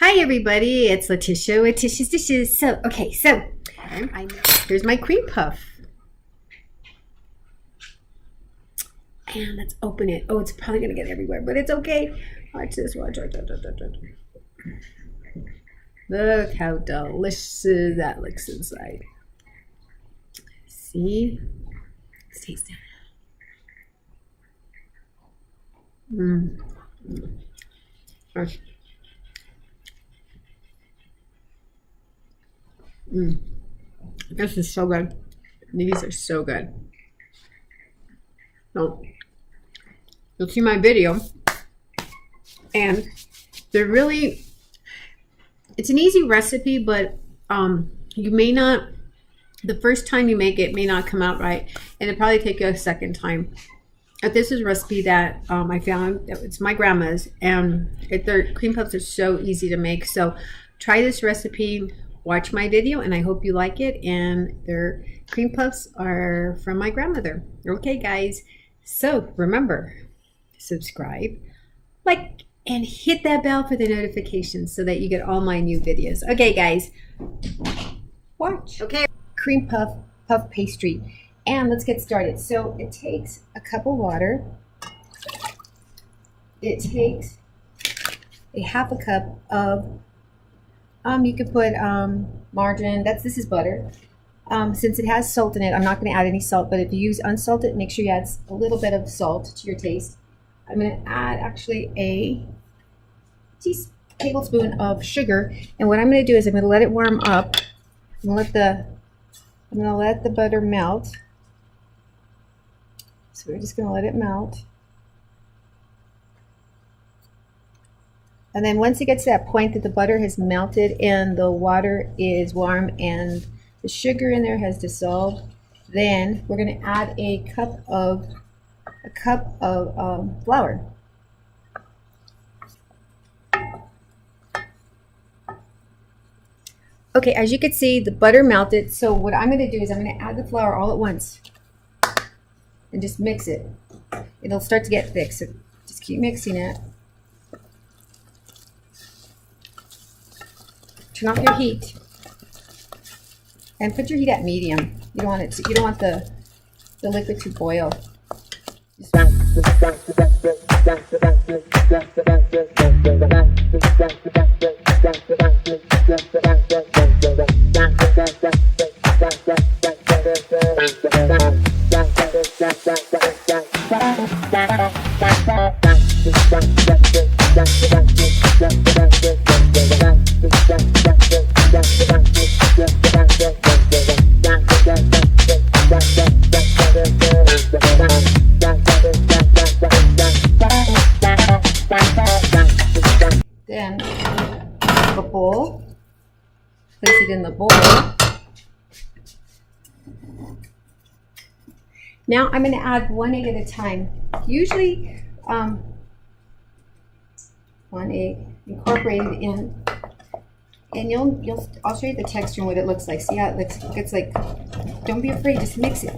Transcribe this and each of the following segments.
Hi everybody, it's Letitia with TishsDishs. So here's my cream puff. And let's open it. Oh, it's probably gonna get everywhere, but it's okay. Watch this, watch. Look how delicious that looks inside. See? Let's taste it. This is so good. These are so good. So you'll see my video, and they're really, it's an easy recipe, but you may not, the first time you make it may not come out right, and it probably take you a second time. But this is a recipe that I found. It's my grandma's, and their cream puffs are so easy to make. So try this recipe, watch my video, and I hope you like it. And their cream puffs are from my grandmother. Okay, guys. So remember, subscribe, like, and hit that bell for the notifications so that you get all my new videos. Okay, guys, watch. Okay, cream puff pastry. And let's get started. So it takes a cup of water. It takes a half a cup of, you can put margarine. This is butter. Since it has salt in it, I'm not going to add any salt, but if you use unsalted, make sure you add a little bit of salt to your taste. I'm going to add actually a tablespoon of sugar. And what I'm going to do is I'm going to let it warm up. I'm going to let the butter melt. So we're just going to let it melt. And then once it gets to that point that the butter has melted and the water is warm and the sugar in there has dissolved, then we're going to add a cup of flour. Okay, as you can see, the butter melted. So what I'm going to do is I'm going to add the flour all at once and just mix it. It'll start to get thick, so just keep mixing it. Turn off your heat and put your heat at medium. You don't want the liquid to boil. Then a bowl, place it in the bowl. Now I'm going to add one egg at a time. Usually one egg incorporated in, and I'll show you the texture and what it looks like. See how it looks? It's like, don't be afraid, just mix it.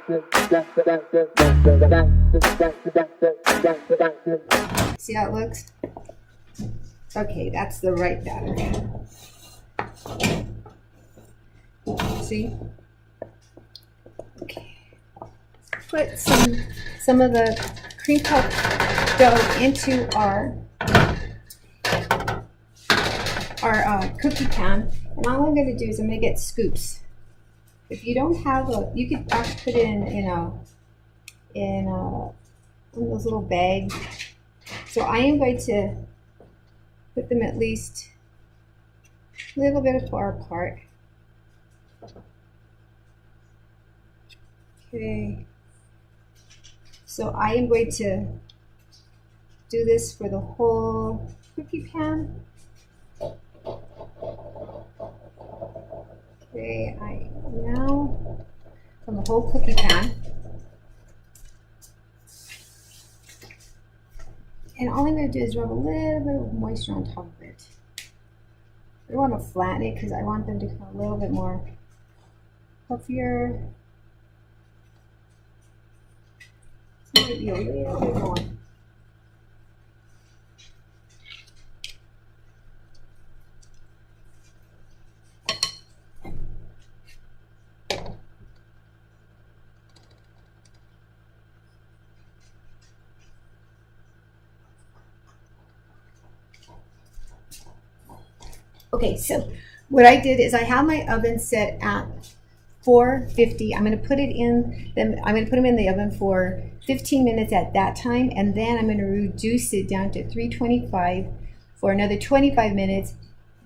See how it looks? Okay, that's the right batter. See? Okay. Put some of the cream puff dough into our cookie pan, and all I'm going to do is I'm going to get scoops. If you don't have you could actually put it in one of those little bags. So I am going to put them at least a little bit far apart. Okay. So I am going to do this for the whole cookie pan. Okay, I now from the whole cookie pan. And all I'm going to do is rub a little bit of moisture on top of it. I don't want to flatten it because I want them to come a little bit more puffier. So maybe a little bit more. Okay, so what I did is I have my oven set at 450. I'm going to put it in. Then I'm going to put them in the oven for 15 minutes at that time, and then I'm going to reduce it down to 325 for another 25 minutes,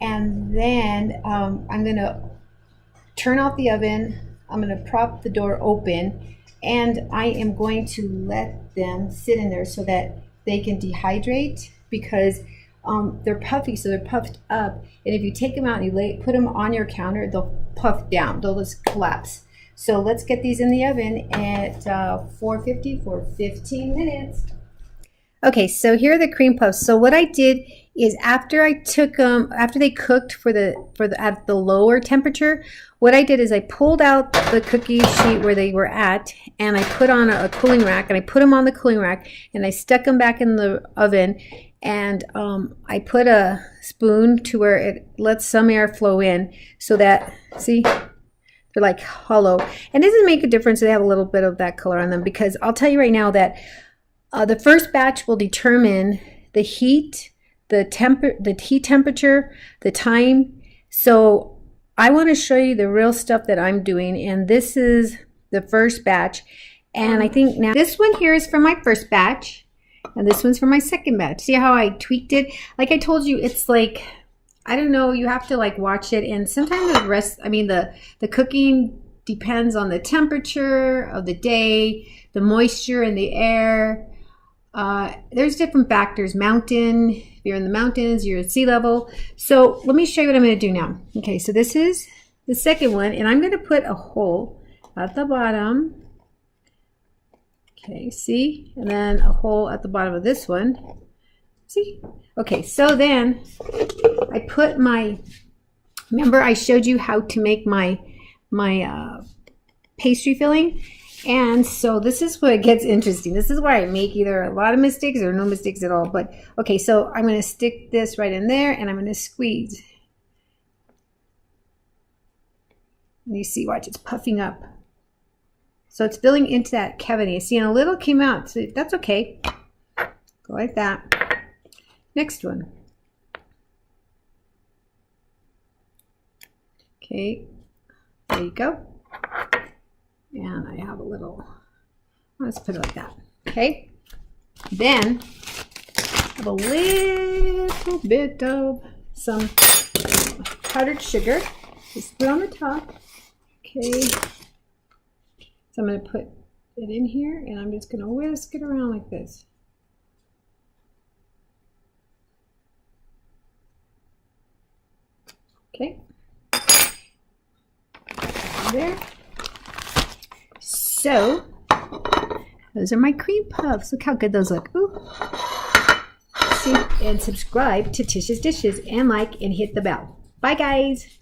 and then I'm going to turn off the oven. I'm going to prop the door open, and I am going to let them sit in there so that they can dehydrate because they're puffy, so they're puffed up, and if you take them out and you put them on your counter, they'll puff down, they'll just collapse. So let's get these in the oven at 450 for 15 minutes. Okay, so here are the cream puffs. So what I did is after I took them, after they cooked at the lower temperature, what I did is I pulled out the cookie sheet where they were at, and I put on a cooling rack, and I put them on the cooling rack, and I stuck them back in the oven. And I put a spoon to where it lets some air flow in so that, see, they're like hollow. And it doesn't make a difference if they have a little bit of that color on them, because I'll tell you right now that the first batch will determine the heat, the heat temperature, the time. So I want to show you the real stuff that I'm doing, and this is the first batch. And I think now this one here is for my first batch. And this one's for my second batch. See how I tweaked it? Like I told you, it's like, I don't know, you have to like watch it. And sometimes the cooking depends on the temperature of the day, the moisture in the air. There's different factors. Mountain, if you're in the mountains, you're at sea level. So let me show you what I'm going to do now. Okay, so this is the second one, and I'm going to put a hole at the bottom. Okay, see? And then a hole at the bottom of this one. See? Okay, so then I put remember I showed you how to make my pastry filling? And so this is where it gets interesting. This is where I make either a lot of mistakes or no mistakes at all. But okay, so I'm going to stick this right in there, and I'm going to squeeze. And you see, watch, it's puffing up. So it's filling into that cavity. See, and a little came out, so that's okay. Go like that. Next one. Okay, there you go. And I have a little, let's put it like that. Okay, then I have a little bit of some powdered sugar. Just put on the top. Okay. So I'm going to put it in here, and I'm just going to whisk it around like this. Okay. There. So, those are my cream puffs. Look how good those look. Ooh. See, and subscribe to Tish's Dishes, and like and hit the bell. Bye, guys.